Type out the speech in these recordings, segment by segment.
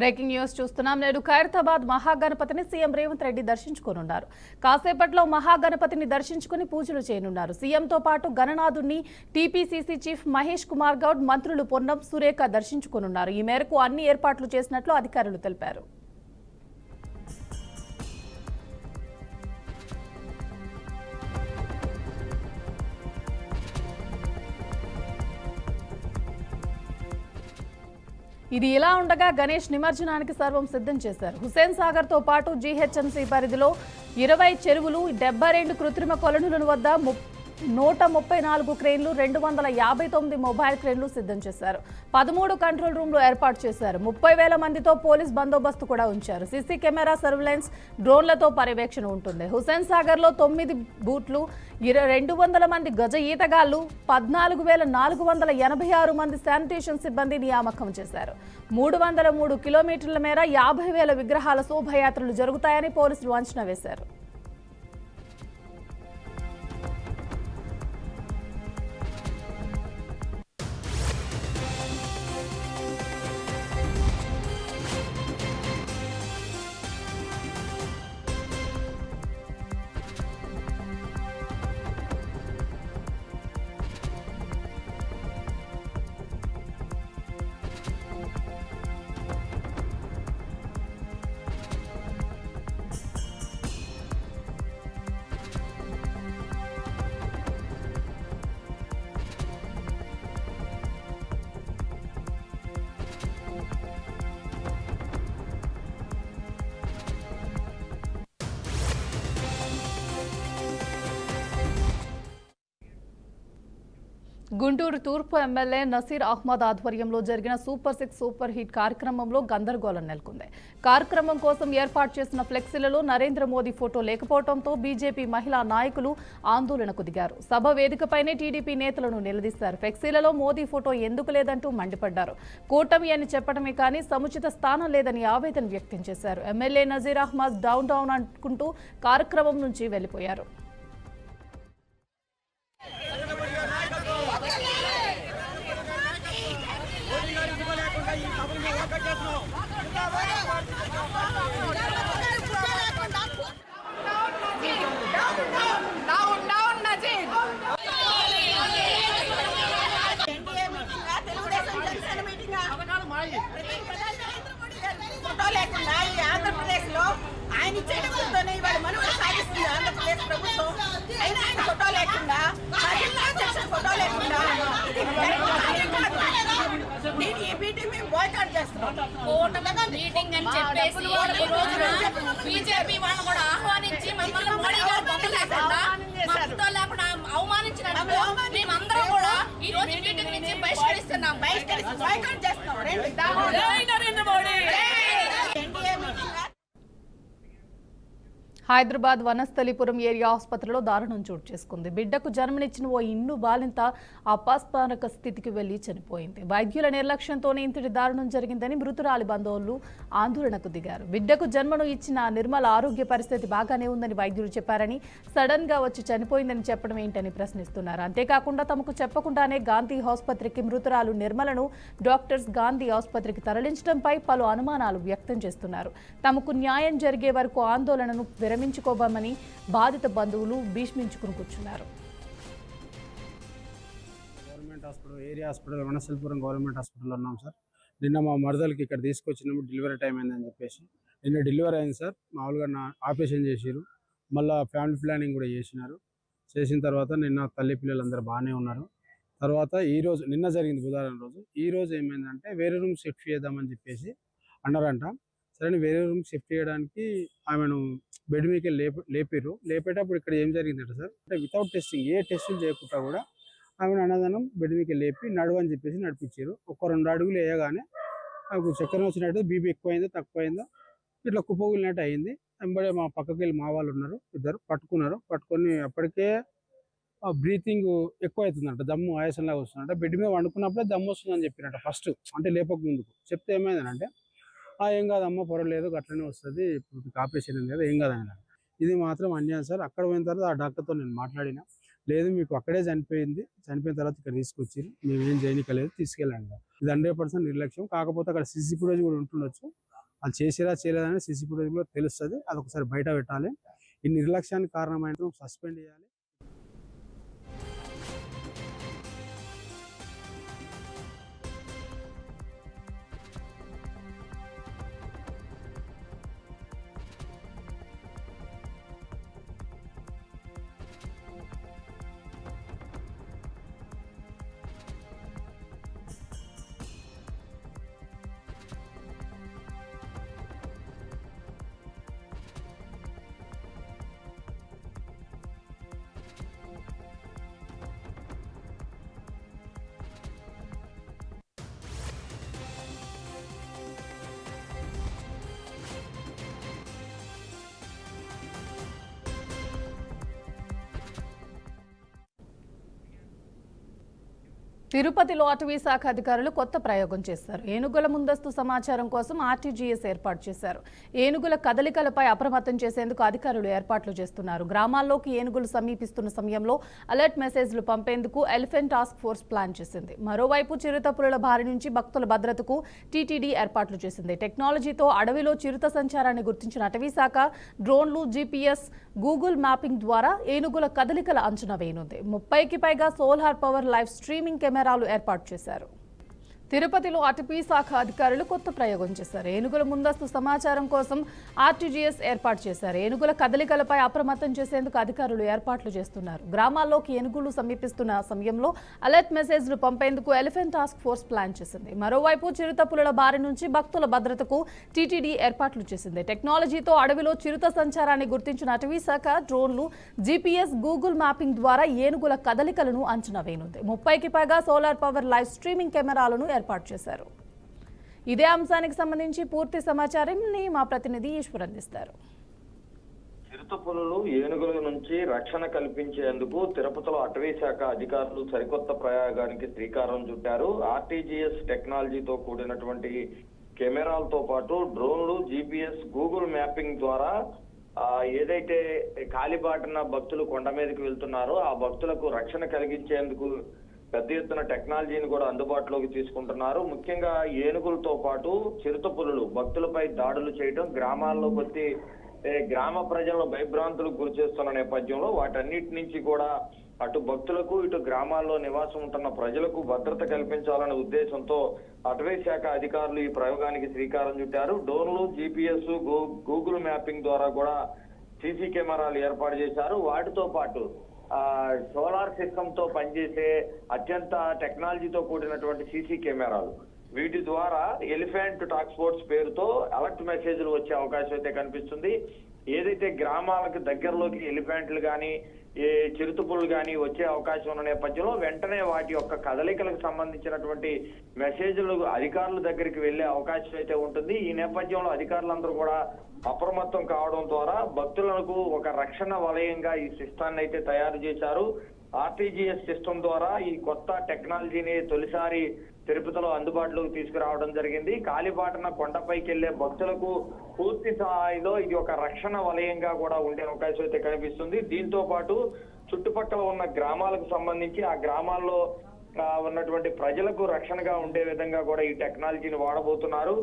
Breaking news చూస్తున్నాం. నేడు Khairatabad మహాగణపతిని CM Revanth Reddy దర్శించుకోనున్నారు. కాసేపట్లో మహాగణపతిని దర్శించుకుని పూజలు చేయనున్నారు. సీఎంతో పాటు గణనాథుడిని టీపీసీసీ చీఫ్ మహేష్ కుమార్ గౌడ్, మంత్రులు పొన్నం, సురేఖ దర్శించుకోనున్నారు. ఈ మేరకు అన్ని ఏర్పాట్లు చేసినట్లు అధికారులు తెలిపారు. ఇది ఇలా ఉండగా గణేష్ నిమజ్జనానికి సర్వం సిద్ధం చేశారు. హుస్సేన్ సాగర్ తో పాటు జీహెచ్ఎంసీ పరిధిలో 20 చెరువులు, 72 కృత్రిమ కొలనుల వద్ద 134 క్రేన్లు, 259 మొబైల్ క్రేన్లు సిద్ధం చేశారు. 13 కంట్రోల్ రూమ్లు ఏర్పాటు చేశారు. 30,000 మందితో పోలీస్ బందోబస్తు కూడా ఉంచారు. సీసీ కెమెరా సర్వేలెన్స్, డ్రోన్లతో పర్యవేక్షణ ఉంటుంది. హుస్సేన్ సాగర్ లో 9 బూట్లు, 200 మంది గజ ఈతగాళ్లు, 14,486 మంది శానిటేషన్ సిబ్బంది నియామకం చేశారు. 303 కిలోమీటర్ల మేర 50,000 విగ్రహాల శోభయాత్రలు జరుగుతాయని పోలీసులు అంచనా వేశారు. గుంటూరు తూర్పు ఎమ్మెల్యే నసీర్ అహ్మద్ ఆధ్వర్యంలో జరిగిన సూపర్ 6 సూపర్ హిట్ కార్యక్రమంలో గందరగోళం నెలకొంది. కార్యక్రమం కోసం ఏర్పాటు చేసిన ఫ్లెక్సీలలో నరేంద్ర మోదీ ఫోటో లేకపోవడంతో బీజేపీ మహిళా నాయకులు ఆందోళనకు దిగారు. సభ వేదికపైనే టీడీపీ నేతలను నిలదీశారు. ఫ్లెక్సీలలో మోదీ ఫోటో ఎందుకు లేదంటూ మండిపడ్డారు. కూటమి అని చెప్పడమే కానీ సముచిత స్థానం లేదని ఆవేదన వ్యక్తం చేశారు. ఎమ్మెల్యే నజీర్ అహ్మద్ డౌన్ అనుకుంటూ కార్యక్రమం నుంచి వెళ్లిపోయారు. ఆంధ్రప్రదేశ్ లో ఆయన ఇచ్చేటతోనే ఇవాళ మనుగడ సాగిస్తుంది ఆంధ్రప్రదేశ్ ప్రభుత్వం. అయినా ఆయన ఫోటో లేకుండా, ఫోటో లేకుండా నేను ఈ మీటింగ్ మేము బాయ్కాట్ చేస్తున్నాం. మీటింగ్ అని చెప్పేసి ఈ రోజున బీజేపీ వాళ్ళు కూడా ఆహ్వానించి మమ్మల్ని మోడీ గారు లేకుండా అవమానించినట్టు మేమందరం కూడా ఈ రోజు మీటింగ్ నుంచి బహిష్కరిస్తున్నాం. బాయ్కాట్ చేస్తున్నాం. నరేంద్ర మోడీ. హైదరాబాద్ వనస్థలిపురం ఏరియా ఆసుపత్రిలో దారుణం చోటు చేసుకుంది. బిడ్డకు జన్మనిచ్చిన ఓ ఇండు బాలింత అపస్మారక స్థితికి వెళ్లి చనిపోయింది. వైద్యుల నిర్లక్ష్యంతోనే ఇంతటి దారుణం జరిగిందని మృతురాలి బంధువులు ఆందోళనకు దిగారు. బిడ్డకు జన్మను ఇచ్చిన నిర్మల ఆరోగ్య పరిస్థితి బాగానే ఉందని వైద్యులు చెప్పారని, సడన్ గా వచ్చి చనిపోయిందని చెప్పడం ఏంటని ప్రశ్నిస్తున్నారు. అంతేకాకుండా తమకు చెప్పకుండానే గాంధీ ఆసుపత్రికి మృతురాలు నిర్మలను డాక్టర్స్ గాంధీ ఆసుపత్రికి తరలించడంపై పలు అనుమానాలు వ్యక్తం చేస్తున్నారు. తమకు న్యాయం జరిగే వరకు ఆందోళనను విరమించుకోబోమని బాధిత బంధువులు భీష్మించుకుని కూర్చున్నారు. Government hospital, area hospital, Vanasthalipuram government హాస్పిటల్లో ఉన్నాం సార్. నిన్న మా మరదలకి ఇక్కడ తీసుకొచ్చినాము, డెలివరీ టైం అయిందని చెప్పేసి. నిన్న డెలివరీ అయింది సార్. మామూలుగా ఆపరేషన్ చేసారు, మళ్ళీ ఫ్యామిలీ ప్లానింగ్ కూడా చేసినారు. చేసిన తర్వాత నిన్న తల్లి పిల్లలందరూ బాగానే ఉన్నారు. తర్వాత ఈరోజు, నిన్న జరిగింది బుధవారం రోజు, ఈరోజు ఏమైందంటే వేరే రూమ్ షిఫ్ట్ చేద్దామని చెప్పేసి అన్నారంట. సరే వేరే రూమ్ షిఫ్ట్ చేయడానికి ఆమెను బెడ్ మీదకి లేపారు. లేపేటప్పుడు ఇక్కడ ఏం జరిగిందంటే సార్, అంటే వితౌట్ టెస్టింగ్, ఏ టెస్టులు చేయకుండా కూడా ఆమెను అన్నదానం బెడ్ మీదకి లేపి నడవని చెప్పేసి నడిపించారు. ఒక 2 అడుగులు వేయగానే ఆమెకు చక్కెర వచ్చినట్టు, బీపీ ఎక్కువైందో తక్కువైందో ఇట్లా కుప్పగిలినట్టు అయింది. వెంబడే మా పక్కకి వెళ్ళి మా వాళ్ళు ఉన్నారు, ఇద్దరు పట్టుకొని అప్పటికే బ్రీతింగ్ ఎక్కువ అవుతుందంట, దమ్ము ఆయాసంలాగా వస్తుందంట. బెడ్ మీద వండుకున్నప్పుడే దమ్ము వస్తుందని చెప్పినట్ట ఫస్ట్, అంటే లేపక ముందుకు చెప్తే ఏమైందంటే, ఏం కాదమ్మా పర్వాలేదు అట్లనే వస్తుంది, ఇప్పుడు ఆపరేషన్ ఉంది కదా ఏం కాదని. ఇది మాత్రం అన్యాయం సార్. అక్కడ పోయిన తర్వాత ఆ డాక్టర్తో నేను మాట్లాడినా, లేదు మీకు అక్కడే చనిపోయింది, చనిపోయిన తర్వాత ఇక్కడ తీసుకొచ్చి మేమేం చేయనికలేదు, తీసుకెళ్ళండి. ఇది 100% నిర్లక్ష్యం. కాకపోతే అక్కడ సీసీ ఫుటేజ్ కూడా ఉంటుండొచ్చు, అది చేసిరా చేయలేదని సీసీ ఫుటేజ్లో తెలుస్తుంది. అది ఒకసారి బయట పెట్టాలి. ఈ నిర్లక్ష్యానికి కారణమైన సస్పెండ్ చేయాలి. తిరుపతిలో అటవీ శాఖ అధికారులు కొత్త ప్రయోగం చేశారు. ఏనుగుల ముందస్తు సమాచారం కోసం ఆర్టీజీఎస్ ఏర్పాటు చేశారు. ఏనుగుల కదలికలపై అప్రమత్తం చేసేందుకు అధికారులు ఏర్పాట్లు చేస్తున్నారు. గ్రామాల్లోకి ఏనుగులు సమీపిస్తున్న సమయంలో అలర్ట్ మెసేజ్లు పంపేందుకు ఎలిఫెంట్ టాస్క్ ఫోర్స్ ప్లాన్ చేసింది. మరోవైపు చిరుతపులుల బారి నుంచి భక్తుల భద్రతకు టీటీడీ ఏర్పాట్లు చేసింది. టెక్నాలజీతో అడవిలో చిరుత సంచారాన్ని గుర్తించిన అటవీ శాఖ డ్రోన్లు, జీపీఎస్, గూగుల్ మ్యాపింగ్ ద్వారా ఏనుగుల కదలికల అంచనా వేయనుంది. 30కి పైగా సోలార్ పవర్ లైవ్ స్ట్రీమింగ్ కెమెరాలు ఏర్పాటు చేశారు. తిరుపతిలో అటవీ శాఖ అధికారులు కొత్త ప్రయోగం చేశారు. ఏనుగుల ముందస్తు సమాచారం కోసం ఆర్టీజీఎస్ ఏర్పాటు చేశారు. ఏనుగుల కదలికలపై అప్రమత్తం చేసేందుకు అధికారులు ఏర్పాట్లు చేస్తున్నారు. గ్రామాల్లోకి ఏనుగులు సమీపిస్తున్న సమయంలో అలర్ట్ మెసేజ్లు పంపేందుకు ఎలిఫెంట్ టాస్క్ ఫోర్స్ ప్లాన్ చేసింది. మరోవైపు చిరుతపులుల బారి నుంచి భక్తుల భద్రతకు టీటీడీ ఏర్పాట్లు చేసింది. టెక్నాలజీతో అడవిలో చిరుత సంచారాన్ని గుర్తించిన అటవీ శాఖ డ్రోన్లు, జీపీఎస్, గూగుల్ మ్యాపింగ్ ద్వారా ఏనుగుల కదలికలను అంచనా వేయనుంది. 30కి పైగా సోలార్ పవర్ లైవ్ స్ట్రీమింగ్ కెమెరాలను ఏర్పాటు చేశారు. ఇదే అంశానికి సంబంధించి పూర్తి సమాచారాన్ని మా ప్రతినిధి ఈశ్వర్ అందిస్తారు. చిరుతపులులు, ఏనుగుల నుంచి రక్షణ కల్పించేందుకు తిరుపతిలో అటవీ శాఖ అధికారులు సరికొత్త ప్రయోగానికి శ్రీకారం చుట్టారు. ఆర్టీజీఎస్ టెక్నాలజీతో కూడినటువంటి కెమెరాలతో పాటు డ్రోన్లు, జీపీఎస్, గూగుల్ మ్యాపింగ్ ద్వారా ఏదైతే కాలిబాటన భక్తులు కొండ మీదకి వెళ్తున్నారో ఆ భక్తులకు రక్షణ కలిగించేందుకు పెద్ద ఎత్తున టెక్నాలజీని కూడా అందుబాటులోకి తీసుకుంటున్నారు. ముఖ్యంగా ఏనుగులతో పాటు చిరుతపులులు భక్తులపై దాడులు చేయడం, గ్రామాల్లోకి వచ్చి గ్రామ ప్రజలను భయభ్రాంతులకు గురి చేస్తున్న నేపథ్యంలో వాటన్నిటి నుంచి కూడా అటు భక్తులకు, ఇటు గ్రామాల్లో నివాసం ఉంటున్న ప్రజలకు భద్రత కల్పించాలనే ఉద్దేశంతో అటవీ శాఖ అధికారులు ఈ ప్రయోగానికి శ్రీకారం చుట్టారు. డ్రోన్లు, జీపీఎస్, గూగుల్ మ్యాపింగ్ ద్వారా కూడా సీసీ కెమెరాలు ఏర్పాటు చేశారు. వాటితో పాటు సోలార్ సిస్టమ్ తో పనిచేసే అత్యంత టెక్నాలజీతో కూడినటువంటి సీసీ కెమెరాలు, వీటి ద్వారా ఎలిఫెంట్ టాస్క్ ఫోర్స్ పేరుతో అలర్ట్ మెసేజ్లు వచ్చే అవకాశం అయితే కనిపిస్తుంది. ఏదైతే గ్రామాలకు దగ్గరలోకి ఎలిఫెంట్లు కానీ చిరుతపులు కానీ వచ్చే అవకాశం ఉన్న నేపథ్యంలో వెంటనే వాటి యొక్క కదలికలకు సంబంధించినటువంటి మెసేజ్లు అధికారుల దగ్గరికి వెళ్లే అవకాశం అయితే ఉంటుంది. ఈ నేపథ్యంలో అధికారులందరూ కూడా అప్రమత్తం కావడం ద్వారా భక్తులకు ఒక రక్షణ వలయంగా ఈ సిస్టాన్ని అయితే తయారు చేశారు. ఆర్టీజీఎస్ సిస్టమ్ ద్వారా ఈ కొత్త టెక్నాలజీని తొలిసారి తిరుపతిలో అందుబాటులోకి తీసుకురావడం జరిగింది. కాలిబాటన కొండపైకి వెళ్లే భక్తులకు పూర్తి స్థాయిలో ఇది ఒక రక్షణ వలయంగా కూడా ఉండే అవకాశం అయితే కనిపిస్తుంది. దీంతో పాటు చుట్టుపక్కల ఉన్న గ్రామాలకు సంబంధించి ఆ గ్రామాల్లో ఉన్నటువంటి ప్రజలకు రక్షణగా ఉండే విధంగా కూడా ఈ టెక్నాలజీని వాడబోతున్నారు.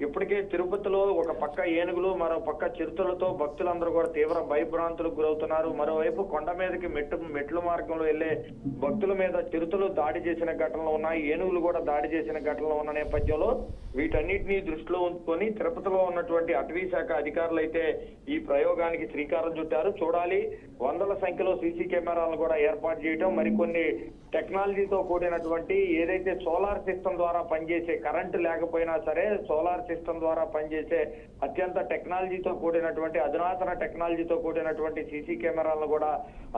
ఇప్పటికే తిరుపతిలో ఒక పక్క ఏనుగులు, మరో పక్క చిరుతలతో భక్తులందరూ కూడా తీవ్ర భయభ్రాంతులకు గురవుతున్నారు. మరోవైపు కొండ మీదకి మెట్లు మార్గంలో వెళ్లే భక్తుల మీద చిరుతలు దాడి చేసిన ఘటనలు ఉన్నాయి, ఏనుగులు కూడా దాడి చేసిన ఘటనలు ఉన్న నేపథ్యంలో వీటన్నిటినీ దృష్టిలో ఉంచుకొని తిరుపతిలో ఉన్నటువంటి అటవీ శాఖ అధికారులు అయితే ఈ ప్రయోగానికి శ్రీకారం చుట్టారు. చూడాలి, వందల సంఖ్యలో సీసీ కెమెరాలను కూడా ఏర్పాటు చేయడం, మరికొన్ని టెక్నాలజీతో కూడినటువంటి ఏదైతే సోలార్ సిస్టమ్ ద్వారా పనిచేసే, కరెంటు లేకపోయినా సరే సోలార్ సిస్టమ్ ద్వారా పనిచేసే అత్యంత టెక్నాలజీతో కూడినటువంటి అధునాతన టెక్నాలజీతో కూడినటువంటి సీసీ కెమెరాలను కూడా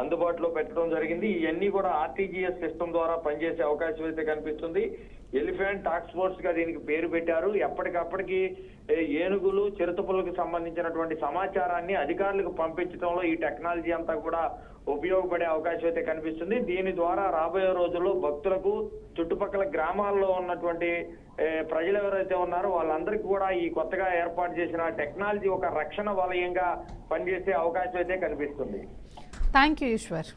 అందుబాటులో పెట్టడం జరిగింది. ఇవన్నీ కూడా ఆర్టీజీఎస్ సిస్టమ్ ద్వారా పనిచేసే అవకాశం అయితే కనిపిస్తుంది. ఎలిఫెంట్ టాస్క్ ఫోర్స్ గా దీనికి పేరు పెట్టారు. ఎప్పటికప్పటికి ఏనుగులు, చిరుతపులకు సంబంధించినటువంటి సమాచారాన్ని అధికారులకు పంపించడంలో ఈ టెక్నాలజీ అంతా కూడా ఉపయోగపడే అవకాశం అయితే కనిపిస్తుంది. దీని ద్వారా రాబోయే రోజుల్లో భక్తులకు, చుట్టుపక్కల గ్రామాల్లో ఉన్నటువంటి ప్రజలు ఎవరైతే ఉన్నారో వాళ్ళందరికీ కూడా ఈ కొత్తగా ఏర్పాటు చేసిన టెక్నాలజీ ఒక రక్షణ వలయంగా పనిచేసే అవకాశం అయితే కనిపిస్తుంది. Thank you Eshwar.